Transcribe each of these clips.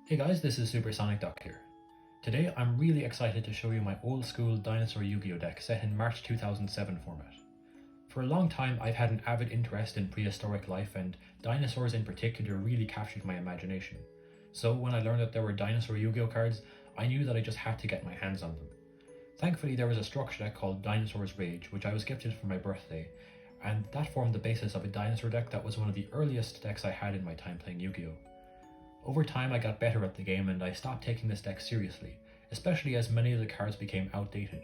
Hey guys, this is Supersonic Doc here. Today I'm really excited to show you my old school dinosaur Yu-Gi-Oh deck set in March 2007 format. For a long time I've had an avid interest in prehistoric life, and dinosaurs in particular really captured my imagination. So when I learned that there were dinosaur Yu-Gi-Oh cards, I knew that I just had to get my hands on them. Thankfully there was a structure deck called Dinosaurs Rage, which I was gifted for my birthday, and that formed the basis of a dinosaur deck that was one of the earliest decks I had in my time playing Yu-Gi-Oh! Over time I got better at the game and I stopped taking this deck seriously, especially as many of the cards became outdated.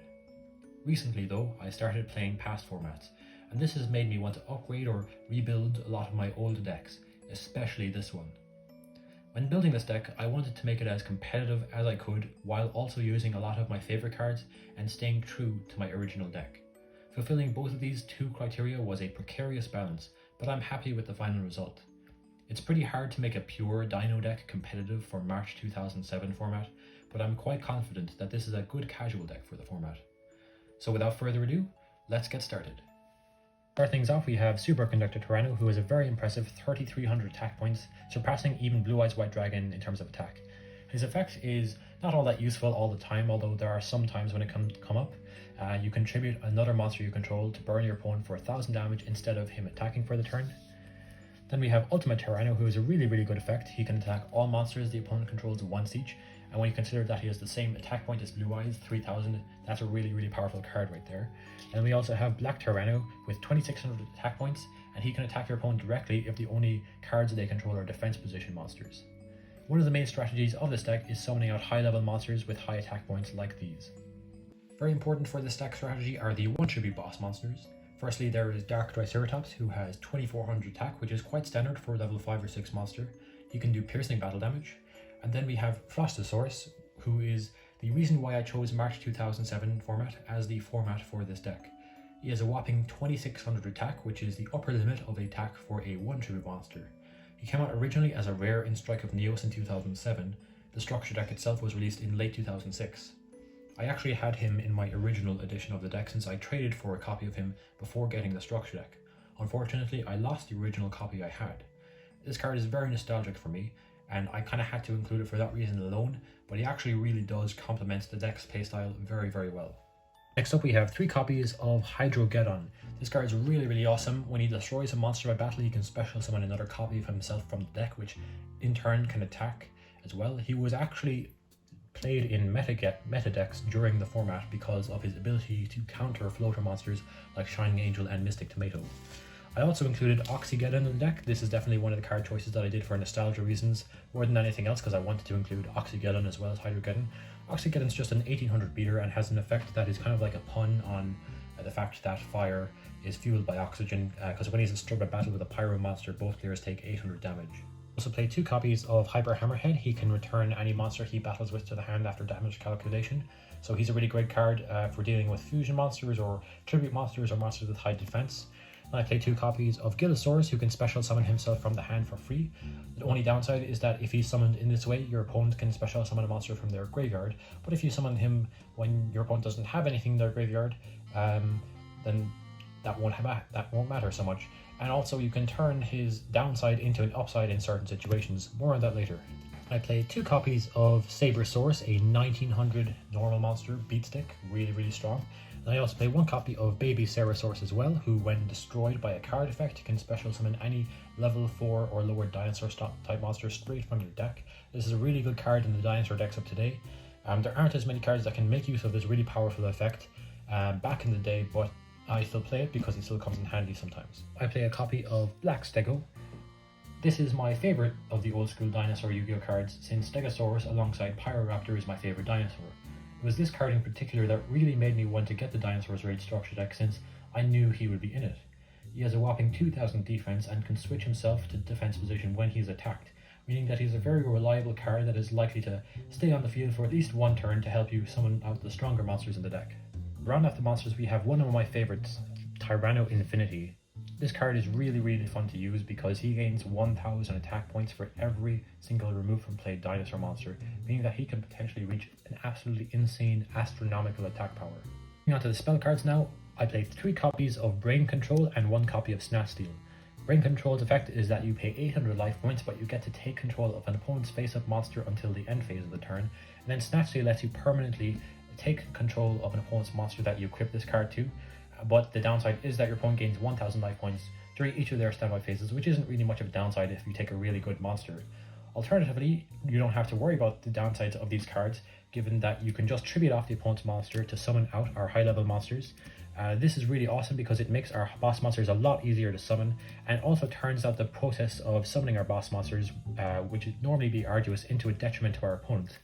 Recently though, I started playing past formats, and this has made me want to upgrade or rebuild a lot of my old decks, especially this one. When building this deck, I wanted to make it as competitive as I could while also using a lot of my favourite cards and staying true to my original deck. Fulfilling both of these two criteria was a precarious balance, but I'm happy with the final result. It's pretty hard to make a pure Dino deck competitive for March 2007 format, but I'm quite confident that this is a good casual deck for the format. So without further ado, let's get started. To start things off, we have Superconductor Tyranno, who has a very impressive 3300 attack points, surpassing even Blue Eyes White Dragon in terms of attack. His effect is not all that useful all the time, although there are some times when it can come up. You contribute another monster you control to burn your opponent for 1000 damage instead of him attacking for the turn. Then we have Ultimate Tyranno, who is a really good effect. He can attack all monsters the opponent controls once each, and when you consider that he has the same attack point as Blue Eyes, 3000, that's a really powerful card right there. And we also have Black Tyranno with 2600 attack points, and he can attack your opponent directly if the only cards they control are defense position monsters. One of the main strategies of this deck is summoning out high level monsters with high attack points like these. Very important for this deck strategy are the 1-tribute boss monsters. Firstly, there is Dark Triceratops, who has 2400 attack, which is quite standard for a level 5 or 6 monster. He can do piercing battle damage. And then we have Frostosaurus, who is the reason why I chose March 2007 format as the format for this deck. He has a whopping 2600 attack, which is the upper limit of attack for a 1-tribute monster. He came out originally as a rare in Strike of Neos in 2007. The structure deck itself was released in late 2006. I actually had him in my original edition of the deck since I traded for a copy of him before getting the structure deck. Unfortunately, I lost the original copy I had. This card is very nostalgic for me, and I kind of had to include it for that reason alone, but he actually really does complement the deck's playstyle very well. Next up we have 3 copies of Hydrogeddon. This card is really awesome. When he destroys a monster by battle, he can special summon another copy of himself from the deck, which in turn can attack as well. He was actually played in meta decks during the format because of his ability to counter floater monsters like Shining Angel and Mystic Tomato. I also included Oxygeddon in the deck. This is definitely one of the card choices that I did for nostalgia reasons more than anything else, because I wanted to include Oxygeddon as well as Hydrogeddon. Oxygeddon is just an 1800 beater and has an effect that is kind of like a pun on the fact that fire is fueled by oxygen, because when he's struck by battle with a pyro monster, both players take 800 damage. Also play 2 copies of Hyper Hammerhead. He can return any monster he battles with to the hand after damage calculation, so he's a really great card for dealing with fusion monsters or tribute monsters or monsters with high defense. Then I play 2 copies of Gillosaurus, who can special summon himself from the hand for free. The only downside is that if he's summoned in this way, your opponent can special summon a monster from their graveyard, but if you summon him when your opponent doesn't have anything in their graveyard, then that won't matter so much. And also you can turn his downside into an upside in certain situations. More on that later. I played 2 copies of Sabersaurus, a 1900 normal monster beat stick, really strong. And I also play 1 copy of Baby Ceresaurus as well, who when destroyed by a card effect can special summon any level 4 or lower dinosaur type monster straight from your deck. This is a really good card in the dinosaur decks of today. There aren't as many cards that can make use of this really powerful effect back in the day, but I still play it because it still comes in handy sometimes. I play a copy of Black Stego. This is my favourite of the old school dinosaur Yu-Gi-Oh cards, since Stegosaurus alongside Pyroraptor is my favourite dinosaur. It was this card in particular that really made me want to get the Dinosaurs Rage structure deck, since I knew he would be in it. He has a whopping 2000 defense and can switch himself to defense position when he's attacked, meaning that he's a very reliable card that is likely to stay on the field for at least 1 turn to help you summon out the stronger monsters in the deck. To round off the monsters, we have one of my favourites, Tyranno Infinity. This card is really fun to use because he gains 1000 attack points for every single remove from play dinosaur monster, meaning that he can potentially reach an absolutely insane astronomical attack power. Moving on to the spell cards now, I played 3 copies of Brain Control and 1 copy of Snap Steal. Brain Control's effect is that you pay 800 life points, but you get to take control of an opponent's face-up monster until the end phase of the turn. And then Snatch Steal lets you permanently take control of an opponent's monster that you equip this card to. But the downside is that your opponent gains 1000 life points during each of their standby phases, which isn't really much of a downside if you take a really good monster. Alternatively, you don't have to worry about the downsides of these cards, given that you can just tribute off the opponent's monster to summon out our high-level monsters. This is really awesome because it makes our boss monsters a lot easier to summon, and also turns out the process of summoning our boss monsters, which would normally be arduous, into a detriment to our opponent.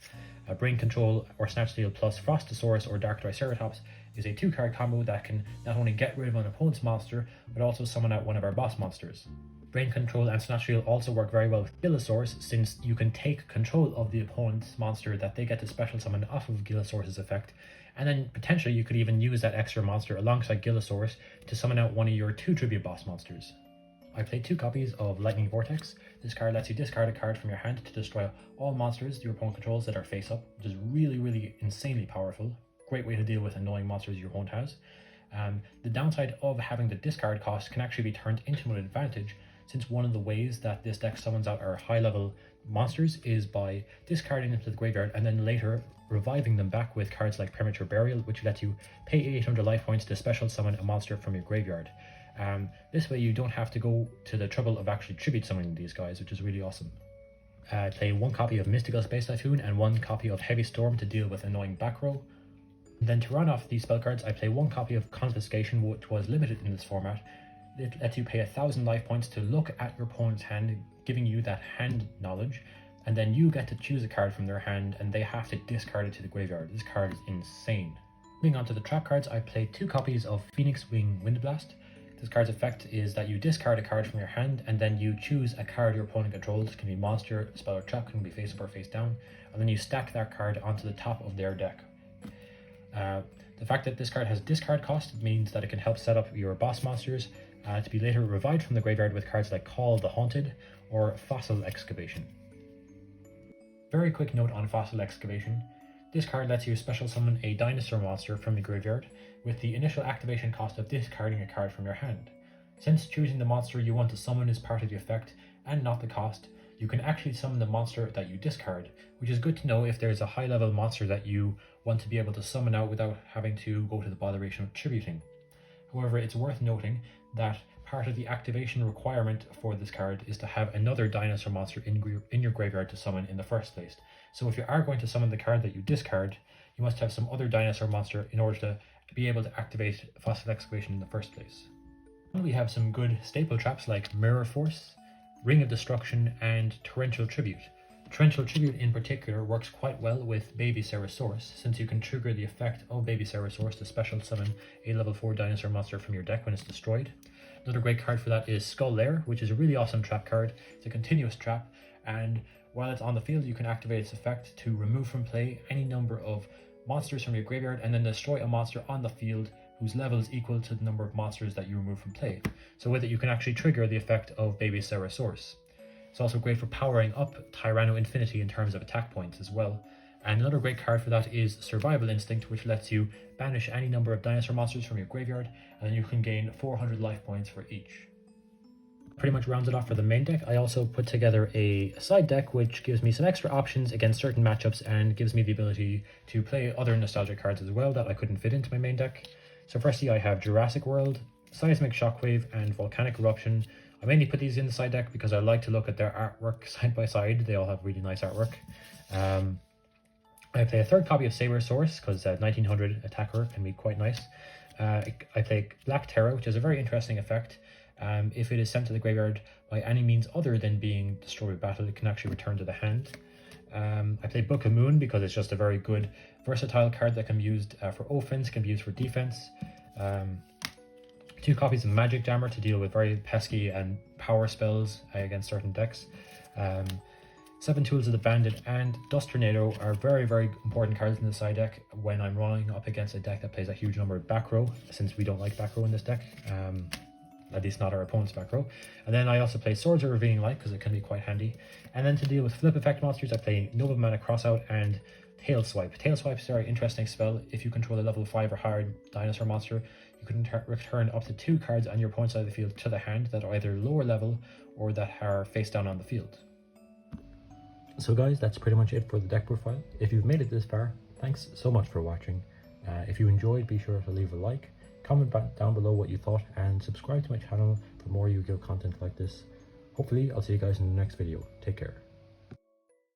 Brain Control or Snatch Steal plus Frostosaurus or Dark Triceratops is a 2-card combo that can not only get rid of an opponent's monster, but also summon out one of our boss monsters. Brain Control and Snatch Steal also work very well with Gilosaurus, since you can take control of the opponent's monster that they get to special summon off of Gilosaurus' effect, and then potentially you could even use that extra monster alongside Gilosaurus to summon out one of your 2 tribute boss monsters. I played 2 copies of Lightning Vortex. This card lets you discard a card from your hand to destroy all monsters your opponent controls that are face up, which is really insanely powerful. Great way to deal with annoying monsters your opponent has. The downside of having the discard cost can actually be turned into an advantage, since one of the ways that this deck summons out our high level monsters is by discarding them to the graveyard and then later reviving them back with cards like Premature Burial, which lets you pay 800 life points to special summon a monster from your graveyard. This way you don't have to go to the trouble of actually tribute summoning these guys, which is really awesome. Play 1 copy of Mystical Space Typhoon and 1 copy of Heavy Storm to deal with annoying back row. Then to run off these spell cards, I play 1 copy of Confiscation, which was limited in this format. It lets you pay 1000 life points to look at your opponent's hand, giving you that hand knowledge, and then you get to choose a card from their hand and they have to discard it to the graveyard. This card is insane. Moving on to the trap cards, I played 2 copies of Phoenix Wing Windblast. This card's effect is that you discard a card from your hand and then you choose a card your opponent controls. It can be monster, spell, or trap, can be face up or face down, and then you stack that card onto the top of their deck. The fact that this card has discard cost means that it can help set up your boss monsters to be later revived from the graveyard with cards like Call the Haunted or Fossil Excavation. Very quick note on Fossil Excavation. This card lets you special summon a dinosaur monster from the graveyard with the initial activation cost of discarding a card from your hand. Since choosing the monster you want to summon is part of the effect and not the cost, you can actually summon the monster that you discard, which is good to know if there's a high level monster that you want to be able to summon out without having to go to the botheration of tributing. However, it's worth noting that part of the activation requirement for this card is to have another dinosaur monster in your graveyard to summon in the first place. So if you are going to summon the card that you discard, you must have some other dinosaur monster in order to be able to activate Fossil Excavation in the first place. And we have some good staple traps like Mirror Force, Ring of Destruction, and Torrential Tribute. Torrential Tribute in particular works quite well with Baby Ceresaurus, since you can trigger the effect of Baby Ceresaurus to special summon a level 4 dinosaur monster from your deck when it's destroyed. Another great card for that is Skull Lair, which is a really awesome trap card. It's a continuous trap, and while it's on the field you can activate its effect to remove from play any number of monsters from your graveyard and then destroy a monster on the field whose level is equal to the number of monsters that you remove from play. So with it you can actually trigger the effect of Baby Ceresaurus. It's also great for powering up Tyranno Infinity in terms of attack points as well. And another great card for that is Survival Instinct, which lets you banish any number of dinosaur monsters from your graveyard, and then you can gain 400 life points for each. Pretty much rounds it off for the main deck. I also put together a side deck which gives me some extra options against certain matchups and gives me the ability to play other nostalgic cards as well that I couldn't fit into my main deck. So firstly I have Jurassic World, Seismic Shockwave, and Volcanic Eruption. I mainly put these in the side deck because I like to look at their artwork side by side. They all have really nice artwork. I play a third copy of Sabersaurus because 1900 attacker can be quite nice. I play Black Terror, which is a very interesting effect. If it is sent to the graveyard by any means other than being destroyed with battle, it can actually return to the hand. I play Book of Moon because it's just a very good versatile card that can be used for offense, can be used for defense. 2 copies of Magic Jammer to deal with very pesky and power spells against certain decks. 7 Tools of the Bandit and Dust Tornado are very important cards in the side deck when I'm running up against a deck that plays a huge number of back row, since we don't like back row in this deck. At least not our opponent's back row. And then I also play Swords of Revealing Light because it can be quite handy. And then to deal with flip effect monsters, I play Noble Mana Crossout and Tail Swipe. Tail Swipe is a very interesting spell. If you control a level 5 or higher dinosaur monster, you can return up to 2 cards on your opponent's side of the field to the hand that are either lower level or that are face down on the field. So guys, that's pretty much it for the deck profile. If you've made it this far, thanks so much for watching. If you enjoyed, be sure to leave a like, comment down below what you thought, and subscribe to my channel for more Yu-Gi-Oh content like this. Hopefully, I'll see you guys in the next video. Take care.